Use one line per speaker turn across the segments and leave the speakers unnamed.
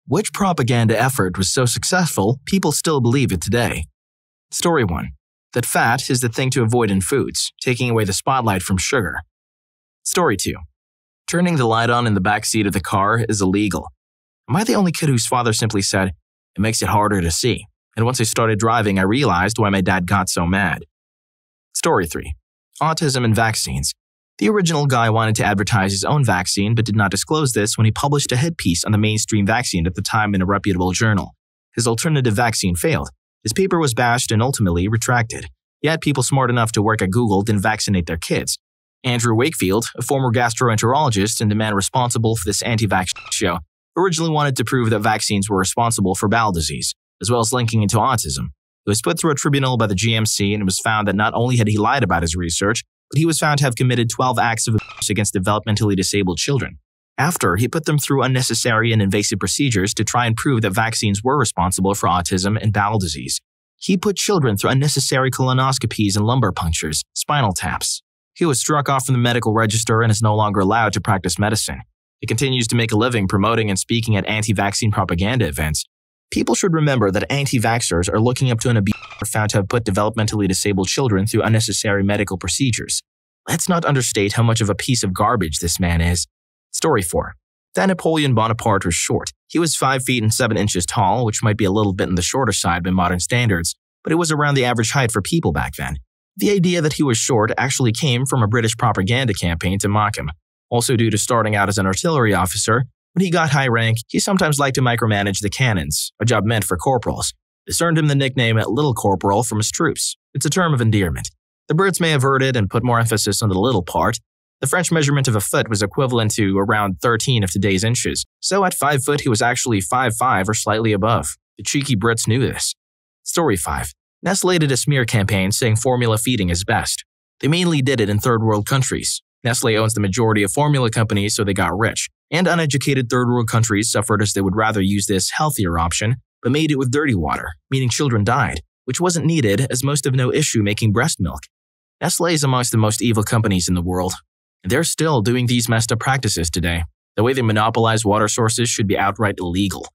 Which propaganda effort was so successful, people still believe it today? Story 1. That fat is the thing to avoid in foods, taking away the spotlight from sugar. Story 2. Turning the light on in the back seat of the car is illegal. Am I the only kid whose father simply said, "It makes it harder to see"? And once I started driving, I realized why my dad got so mad. Story 3. Autism and vaccines. The original guy wanted to advertise his own vaccine but did not disclose this when he published a hit piece on the mainstream vaccine at the time in a reputable journal. His alternative vaccine failed. His paper was bashed and ultimately retracted. Yet people smart enough to work at Google didn't vaccinate their kids. Andrew Wakefield, a former gastroenterologist and the man responsible for this anti-vax show, originally wanted to prove that vaccines were responsible for bowel disease, as well as linking into autism. He was put through a tribunal by the GMC and it was found that not only had he lied about his research, but he was found to have committed 12 acts of abuse against developmentally disabled children. After, he put them through unnecessary and invasive procedures to try and prove that vaccines were responsible for autism and bowel disease. He put children through unnecessary colonoscopies and lumbar punctures, spinal taps. He was struck off from the medical register and is no longer allowed to practice medicine. He continues to make a living promoting and speaking at anti-vaccine propaganda events. People should remember that anti-vaxxers are looking up to an abuser found to have put developmentally disabled children through unnecessary medical procedures. Let's not understate how much of a piece of garbage this man is. Story 4. That Napoleon Bonaparte was short. He was 5 feet and 7 inches tall, which might be a little bit on the shorter side by modern standards, but it was around the average height for people back then. The idea that he was short actually came from a British propaganda campaign to mock him. Also due to starting out as an artillery officer, when he got high rank, he sometimes liked to micromanage the cannons, a job meant for corporals. This earned him the nickname Little Corporal from his troops. It's a term of endearment. The Brits may have heard it and put more emphasis on the little part. The French measurement of a foot was equivalent to around 13 of today's inches, so at 5 foot he was actually 5'5" or slightly above. The cheeky Brits knew this. Story 5. Nestlé did a smear campaign saying formula feeding is best. They mainly did it in third world countries. Nestlé owns the majority of formula companies, so they got rich. And uneducated third world countries suffered as they would rather use this healthier option, but made it with dirty water, meaning children died, which wasn't needed as most have no issue making breast milk. Nestlé is amongst the most evil companies in the world. And they're still doing these messed up practices today. The way they monopolize water sources should be outright illegal.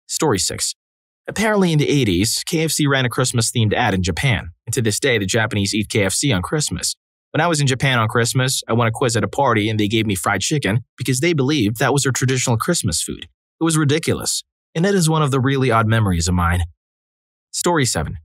Story 6. Apparently in the 80s, KFC ran a Christmas-themed ad in Japan, and to this day the Japanese eat KFC on Christmas. When I was in Japan on Christmas, I won a quiz at a party and they gave me fried chicken because they believed that was their traditional Christmas food. It was ridiculous, and it is one of the really odd memories of mine. Story 7.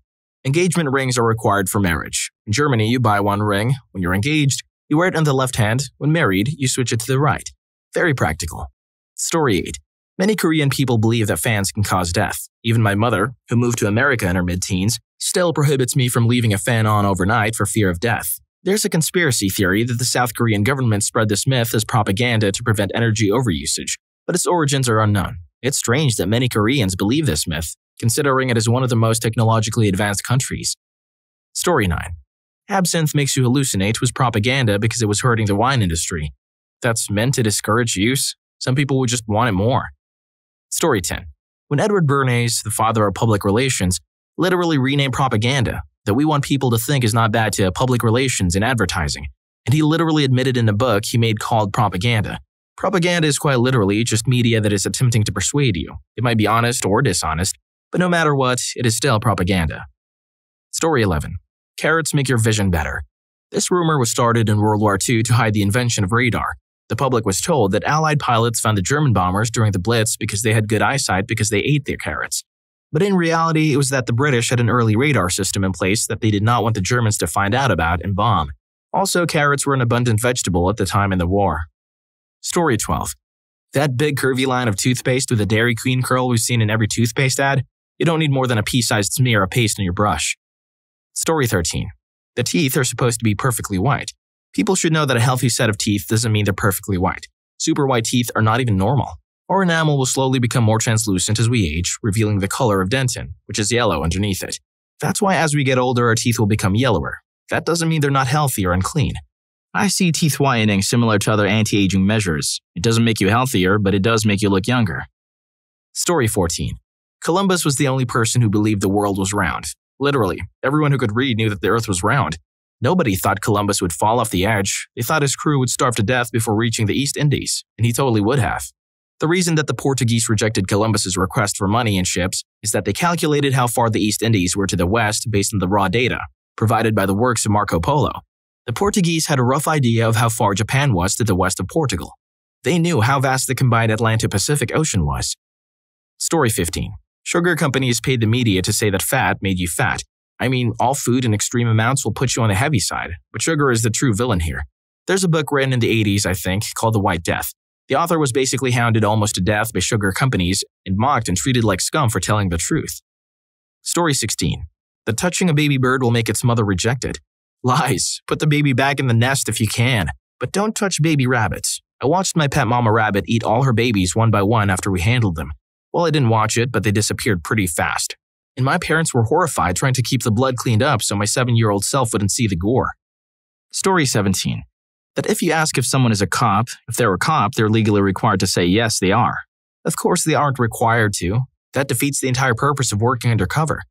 Engagement rings are required for marriage. In Germany, you buy one ring. When you're engaged, you wear it on the left hand. When married, you switch it to the right. Very practical. Story 8. Many Korean people believe that fans can cause death. Even my mother, who moved to America in her mid-teens, still prohibits me from leaving a fan on overnight for fear of death. There's a conspiracy theory that the South Korean government spread this myth as propaganda to prevent energy overusage, but its origins are unknown. It's strange that many Koreans believe this myth, considering it is one of the most technologically advanced countries. Story 9. Absinthe makes you hallucinate was propaganda because it was hurting the wine industry. That's meant to discourage use. Some people would just want it more. Story 10. When Edward Bernays, the father of public relations, literally renamed propaganda, that we want people to think is not bad to public relations and advertising, and he literally admitted in a book he made called Propaganda. Propaganda is quite literally just media that is attempting to persuade you. It might be honest or dishonest, but no matter what, it is still propaganda. Story 11. Carrots make your vision better. This rumor was started in World War II to hide the invention of radar. The public was told that Allied pilots found the German bombers during the Blitz because they had good eyesight because they ate their carrots. But in reality, it was that the British had an early radar system in place that they did not want the Germans to find out about and bomb. Also, carrots were an abundant vegetable at the time in the war. Story 12. That big curvy line of toothpaste with a Dairy Queen curl we've seen in every toothpaste ad? You don't need more than a pea-sized smear of paste on your brush. Story 13. The teeth are supposed to be perfectly white. People should know that a healthy set of teeth doesn't mean they're perfectly white. Super white teeth are not even normal. Our enamel will slowly become more translucent as we age, revealing the color of dentin, which is yellow underneath it. That's why as we get older, our teeth will become yellower. That doesn't mean they're not healthy or unclean. I see teeth whitening similar to other anti-aging measures. It doesn't make you healthier, but it does make you look younger. Story 14. Columbus was the only person who believed the world was round. Literally, everyone who could read knew that the earth was round. Nobody thought Columbus would fall off the edge. They thought his crew would starve to death before reaching the East Indies, and he totally would have. The reason that the Portuguese rejected Columbus's request for money and ships is that they calculated how far the East Indies were to the west based on the raw data provided by the works of Marco Polo. The Portuguese had a rough idea of how far Japan was to the west of Portugal. They knew how vast the combined Atlanto-Pacific Ocean was. Story 15. Sugar companies paid the media to say that fat made you fat. I mean, all food in extreme amounts will put you on the heavy side, but sugar is the true villain here. There's a book written in the 80s, I think, called The White Death. The author was basically hounded almost to death by sugar companies and mocked and treated like scum for telling the truth. Story 16. That touching a baby bird will make its mother reject it. Lies. Put the baby back in the nest if you can, but don't touch baby rabbits. I watched my pet mama rabbit eat all her babies one by one after we handled them. Well, I didn't watch it, but they disappeared pretty fast. And my parents were horrified trying to keep the blood cleaned up so my 7-year-old self wouldn't see the gore. Story 17. That if you ask if someone is a cop, if they're a cop, they're legally required to say yes, they are. Of course, they aren't required to. That defeats the entire purpose of working undercover.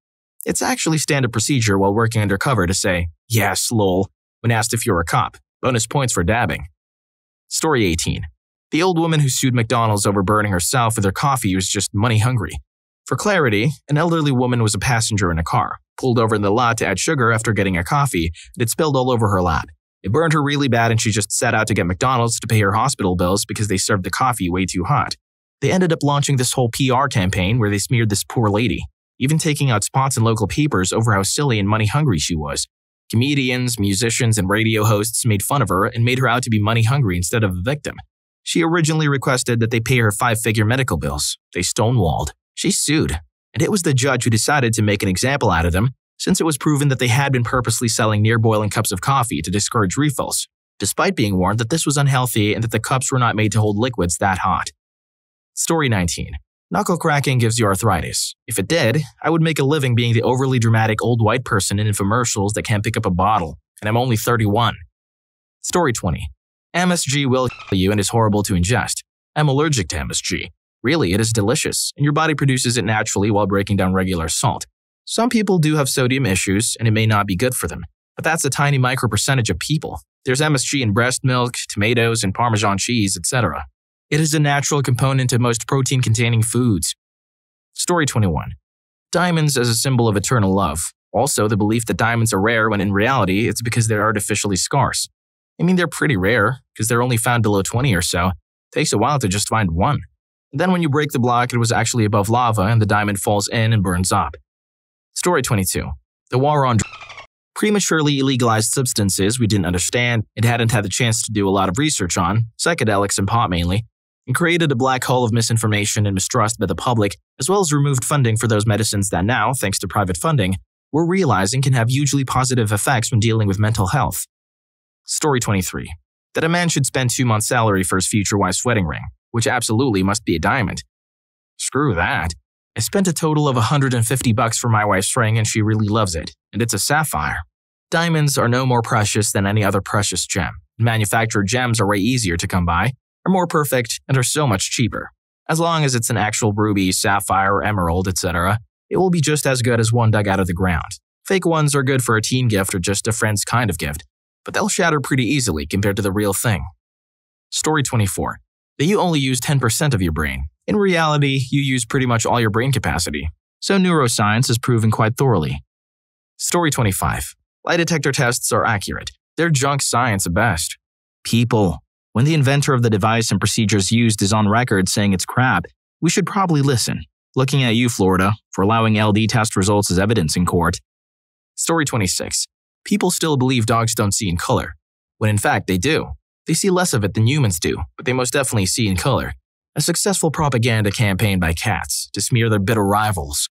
It's actually standard procedure while working undercover to say, yes, lol, when asked if you're a cop. Bonus points for dabbing. Story 18. The old woman who sued McDonald's over burning herself with her coffee was just money hungry. For clarity, an elderly woman was a passenger in a car, pulled over in the lot to add sugar after getting a coffee, and it spilled all over her lap. It burned her really bad and she just set out to get McDonald's to pay her hospital bills because they served the coffee way too hot. They ended up launching this whole PR campaign where they smeared this poor lady, even taking out spots in local papers over how silly and money-hungry she was. Comedians, musicians, and radio hosts made fun of her and made her out to be money-hungry instead of a victim. She originally requested that they pay her 5-figure medical bills. They stonewalled. She sued, and it was the judge who decided to make an example out of them, since it was proven that they had been purposely selling near-boiling cups of coffee to discourage refills, despite being warned that this was unhealthy and that the cups were not made to hold liquids that hot. Story 19. Knuckle cracking gives you arthritis. If it did, I would make a living being the overly dramatic old white person in infomercials that can't pick up a bottle, and I'm only 31. Story 20. MSG will kill you and is horrible to ingest. I'm allergic to MSG. Really, it is delicious, and your body produces it naturally while breaking down regular salt. Some people do have sodium issues, and it may not be good for them, but that's a tiny micro percentage of people. There's MSG in breast milk, tomatoes, and Parmesan cheese, etc. It is a natural component of most protein-containing foods. Story 21. Diamonds as a symbol of eternal love. Also, the belief that diamonds are rare when in reality, it's because they're artificially scarce. I mean, they're pretty rare, because they're only found below 20 or so. It takes a while to just find one. And then when you break the block, it was actually above lava and the diamond falls in and burns up. Story 22. The war on prematurely illegalized substances we didn't understand and hadn't had the chance to do a lot of research on, psychedelics and pot mainly, and created a black hole of misinformation and mistrust by the public, as well as removed funding for those medicines that now, thanks to private funding, we're realizing can have hugely positive effects when dealing with mental health. Story 23. That a man should spend 2 months' salary for his future wife's wedding ring, which absolutely must be a diamond. Screw that. I spent a total of $150 for my wife's ring and she really loves it, and it's a sapphire. Diamonds are no more precious than any other precious gem. Manufactured gems are way easier to come by, are more perfect, and are so much cheaper. As long as it's an actual ruby, sapphire, emerald, etc., it will be just as good as one dug out of the ground. Fake ones are good for a teen gift or just a friend's kind of gift, but they'll shatter pretty easily compared to the real thing. Story 24. That you only use 10% of your brain. In reality, you use pretty much all your brain capacity. So neuroscience is proven quite thoroughly. Story 25. Lie detector tests are accurate. They're junk science at best. People. When the inventor of the device and procedures used is on record saying it's crap, we should probably listen. Looking at you, Florida, for allowing LD test results as evidence in court. Story 26. People still believe dogs don't see in color, when in fact they do. They see less of it than humans do, but they most definitely see in color. A successful propaganda campaign by cats to smear their bitter rivals.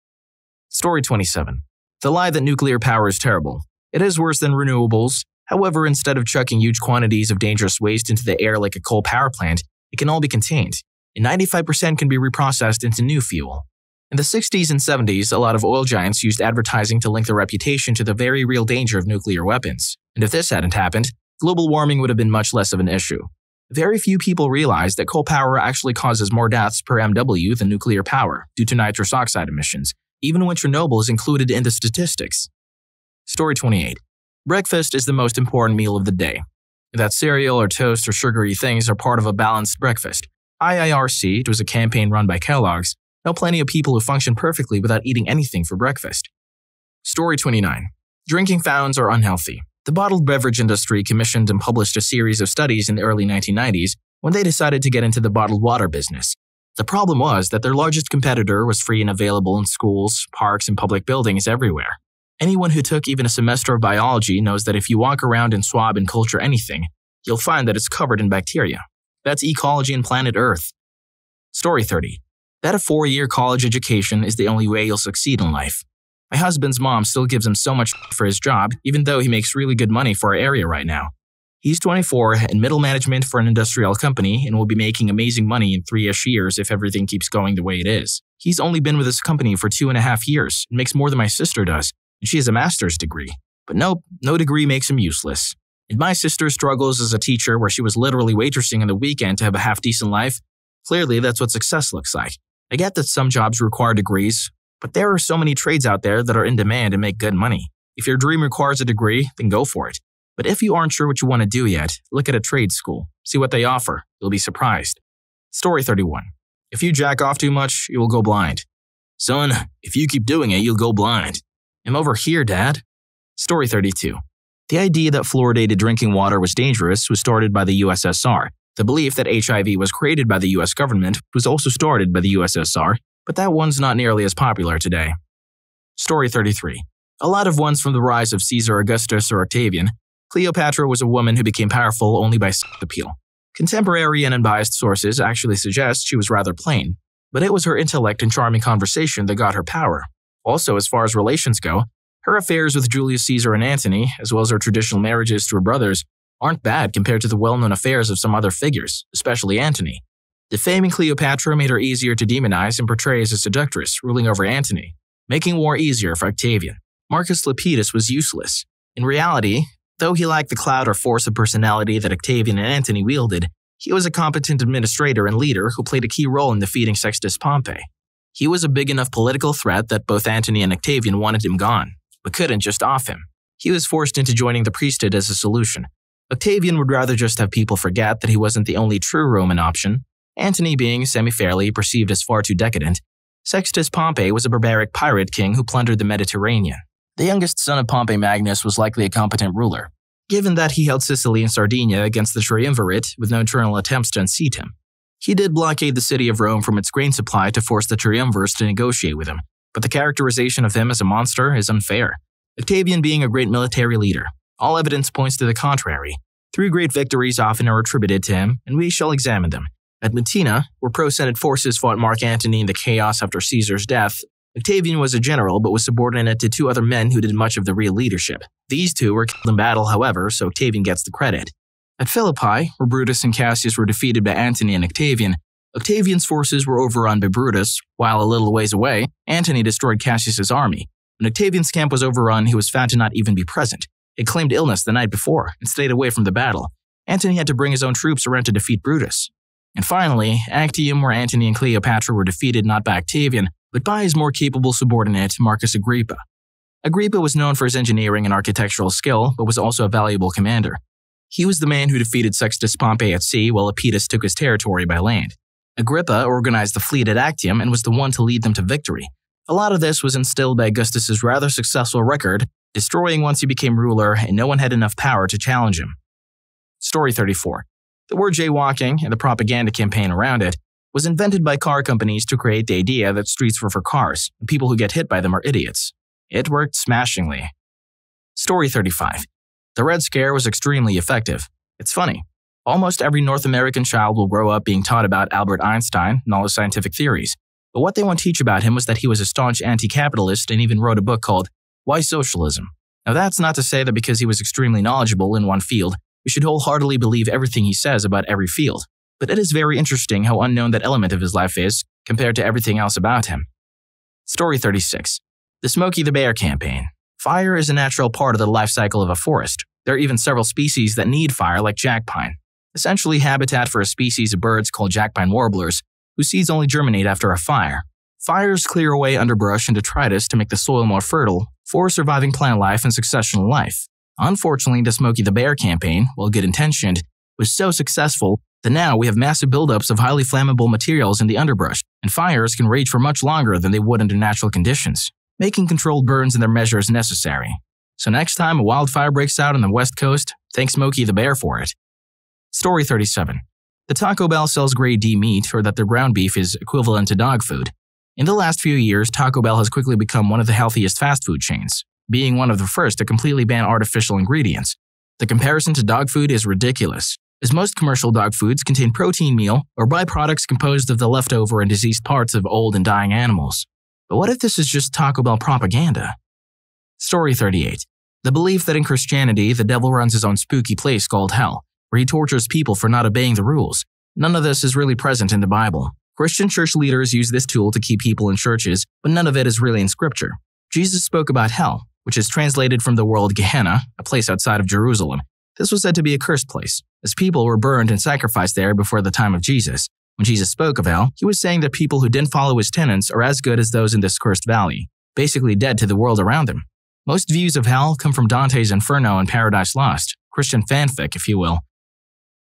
Story 27. The lie that nuclear power is terrible. It is worse than renewables. However, instead of chucking huge quantities of dangerous waste into the air like a coal power plant, it can all be contained, and 95% can be reprocessed into new fuel. In the 60s and 70s, a lot of oil giants used advertising to link their reputation to the very real danger of nuclear weapons, and if this hadn't happened, global warming would have been much less of an issue. Very few people realize that coal power actually causes more deaths per MW than nuclear power due to nitrous oxide emissions, even when Chernobyl is included in the statistics. Story 28. Breakfast is the most important meal of the day. That cereal or toast or sugary things are part of a balanced breakfast. IIRC, it was a campaign run by Kellogg's, know plenty of people who function perfectly without eating anything for breakfast. Story 29. Drinking fountains are unhealthy. The bottled beverage industry commissioned and published a series of studies in the early 1990s when they decided to get into the bottled water business. The problem was that their largest competitor was free and available in schools, parks, and public buildings everywhere. Anyone who took even a semester of biology knows that if you walk around and swab and culture anything, you'll find that it's covered in bacteria. That's ecology and planet Earth. Story 30. That a 4-year college education is the only way you'll succeed in life. My husband's mom still gives him so much for his job, even though he makes really good money for our area right now. He's 24 in middle management for an industrial company and will be making amazing money in 3-ish years if everything keeps going the way it is. He's only been with this company for 2.5 years and makes more than my sister does, and she has a master's degree. But nope, no degree makes him useless. And my sister struggles as a teacher where she was literally waitressing on the weekend to have a half-decent life. Clearly, that's what success looks like. I get that some jobs require degrees, but there are so many trades out there that are in demand and make good money. If your dream requires a degree, then go for it. But if you aren't sure what you want to do yet, look at a trade school. See what they offer. You'll be surprised. Story 31. If you jack off too much, you will go blind. Son, if you keep doing it, you'll go blind. I'm over here, Dad. Story 32. The idea that fluoridated drinking water was dangerous was started by the USSR. The belief that HIV was created by the US government was also started by the USSR, but that one's not nearly as popular today. Story 33. A lot of ones from the rise of Caesar Augustus or Octavian. Cleopatra was a woman who became powerful only by sex appeal. Contemporary and unbiased sources actually suggest she was rather plain, but it was her intellect and charming conversation that got her power. Also, as far as relations go, her affairs with Julius Caesar and Antony, as well as her traditional marriages to her brothers, aren't bad compared to the well-known affairs of some other figures, especially Antony. Defaming Cleopatra made her easier to demonize and portray as a seductress ruling over Antony, making war easier for Octavian. Marcus Lepidus was useless. In reality, though he lacked the clout or force of personality that Octavian and Antony wielded, he was a competent administrator and leader who played a key role in defeating Sextus Pompey. He was a big enough political threat that both Antony and Octavian wanted him gone, but couldn't just off him. He was forced into joining the priesthood as a solution. Octavian would rather just have people forget that he wasn't the only true Roman option. Antony being semi-fairly perceived as far too decadent. Sextus Pompey was a barbaric pirate king who plundered the Mediterranean. The youngest son of Pompey Magnus was likely a competent ruler, given that he held Sicily and Sardinia against the triumvirate with no internal attempts to unseat him. He did blockade the city of Rome from its grain supply to force the triumvirs to negotiate with him, but the characterization of him as a monster is unfair. Octavian being a great military leader. All evidence points to the contrary. 3 great victories often are attributed to him, and we shall examine them. At Mutina, where pro-Senate forces fought Mark Antony in the chaos after Caesar's death, Octavian was a general but was subordinate to 2 other men who did much of the real leadership. These 2 were killed in battle, however, so Octavian gets the credit. At Philippi, where Brutus and Cassius were defeated by Antony and Octavian, Octavian's forces were overrun by Brutus, while a little ways away, Antony destroyed Cassius's army. When Octavian's camp was overrun, he was found to not even be present. He claimed illness the night before and stayed away from the battle. Antony had to bring his own troops around to defeat Brutus. And finally, Actium, where Antony and Cleopatra were defeated not by Octavian, but by his more capable subordinate, Marcus Agrippa. Agrippa was known for his engineering and architectural skill, but was also a valuable commander. He was the man who defeated Sextus Pompey at sea while Lepidus took his territory by land. Agrippa organized the fleet at Actium and was the one to lead them to victory. A lot of this was instilled by Augustus's rather successful record, destroying once he became ruler and no one had enough power to challenge him. Story 34. The word jaywalking and the propaganda campaign around it was invented by car companies to create the idea that streets were for cars and people who get hit by them are idiots. It worked smashingly. Story 35. The Red Scare was extremely effective. It's funny. Almost every North American child will grow up being taught about Albert Einstein and all his scientific theories. But what they won't teach about him was that he was a staunch anti-capitalist and even wrote a book called Why Socialism? Now that's not to say that because he was extremely knowledgeable in one field, we should wholeheartedly believe everything he says about every field. But it is very interesting how unknown that element of his life is compared to everything else about him. Story 36. The Smokey the Bear campaign. Fire is a natural part of the life cycle of a forest. There are even several species that need fire like jackpine, essentially habitat for a species of birds called jackpine warblers, whose seeds only germinate after a fire. Fires clear away underbrush and detritus to make the soil more fertile for surviving plant life and successional life. Unfortunately, the Smokey the Bear campaign, while good-intentioned, was so successful Then now we have massive buildups of highly flammable materials in the underbrush, and fires can rage for much longer than they would under natural conditions, making controlled burns and their measures necessary. So next time a wildfire breaks out on the West Coast, thank Smokey the Bear for it. Story 37. The Taco Bell sells grade D meat, or that their ground beef is equivalent to dog food. In the last few years, Taco Bell has quickly become one of the healthiest fast food chains, being one of the first to completely ban artificial ingredients. The comparison to dog food is ridiculous, as most commercial dog foods contain protein meal or byproducts composed of the leftover and diseased parts of old and dying animals. But what if this is just Taco Bell propaganda? Story 38. The belief that in Christianity, the devil runs his own spooky place called hell, where he tortures people for not obeying the rules. None of this is really present in the Bible. Christian church leaders use this tool to keep people in churches, but none of it is really in Scripture. Jesus spoke about hell, which is translated from the word Gehenna, a place outside of Jerusalem. This was said to be a cursed place, as people were burned and sacrificed there before the time of Jesus. When Jesus spoke of hell, he was saying that people who didn't follow his tenets are as good as those in this cursed valley, basically dead to the world around them. Most views of hell come from Dante's Inferno and Paradise Lost, Christian fanfic, if you will.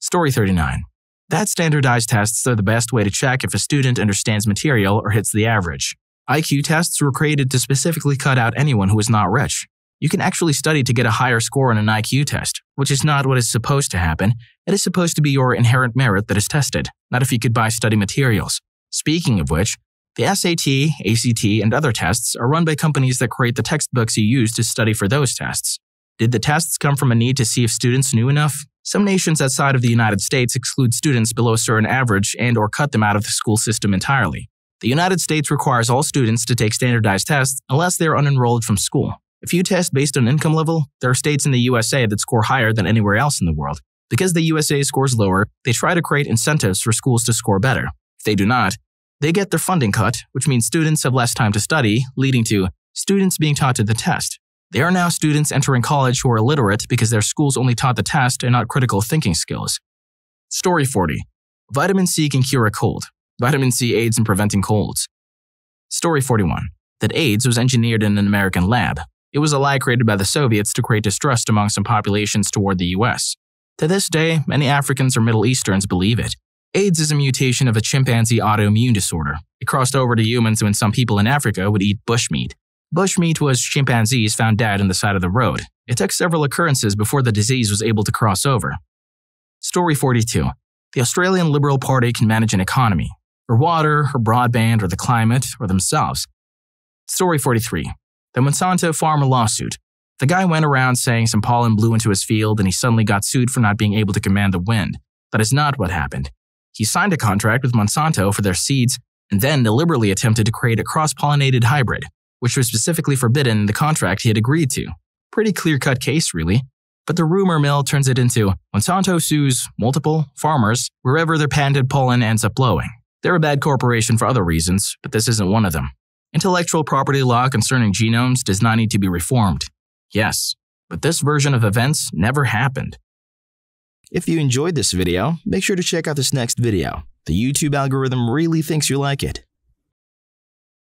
Story 39. That standardized tests are the best way to check if a student understands material or hits the average. IQ tests were created to specifically cut out anyone who is not rich. You can actually study to get a higher score on an IQ test, which is not what is supposed to happen. It is supposed to be your inherent merit that is tested, not if you could buy study materials. Speaking of which, the SAT, ACT, and other tests are run by companies that create the textbooks you use to study for those tests. Did the tests come from a need to see if students knew enough? Some nations outside of the United States exclude students below a certain average and/or cut them out of the school system entirely. The United States requires all students to take standardized tests unless they are unenrolled from school. If you test based on income level, there are states in the USA that score higher than anywhere else in the world. Because the USA scores lower, they try to create incentives for schools to score better. If they do not, they get their funding cut, which means students have less time to study, leading to students being taught to the test. There are now students entering college who are illiterate because their schools only taught the test and not critical thinking skills. Story 40. Vitamin C can cure a cold. Vitamin C aids in preventing colds. Story 41. That AIDS was engineered in an American lab. It was a lie created by the Soviets to create distrust among some populations toward the US. To this day, many Africans or Middle Easterns believe it. AIDS is a mutation of a chimpanzee autoimmune disorder. It crossed over to humans when some people in Africa would eat bushmeat. Bushmeat was chimpanzees found dead on the side of the road. It took several occurrences before the disease was able to cross over. Story 42. The Australian Liberal Party can manage an economy, or water, or broadband, or the climate, or themselves. Story 43. The Monsanto farmer lawsuit. The guy went around saying some pollen blew into his field and he suddenly got sued for not being able to command the wind. That is not what happened. He signed a contract with Monsanto for their seeds and then deliberately attempted to create a cross-pollinated hybrid, which was specifically forbidden in the contract he had agreed to. Pretty clear-cut case, really. But the rumor mill turns it into Monsanto sues multiple farmers wherever their patented pollen ends up blowing. They're a bad corporation for other reasons, but this isn't one of them. Intellectual property law concerning genomes does not need to be reformed. Yes, but this version of events never happened. If you enjoyed this video, make sure to check out this next video. The YouTube algorithm really thinks you like it.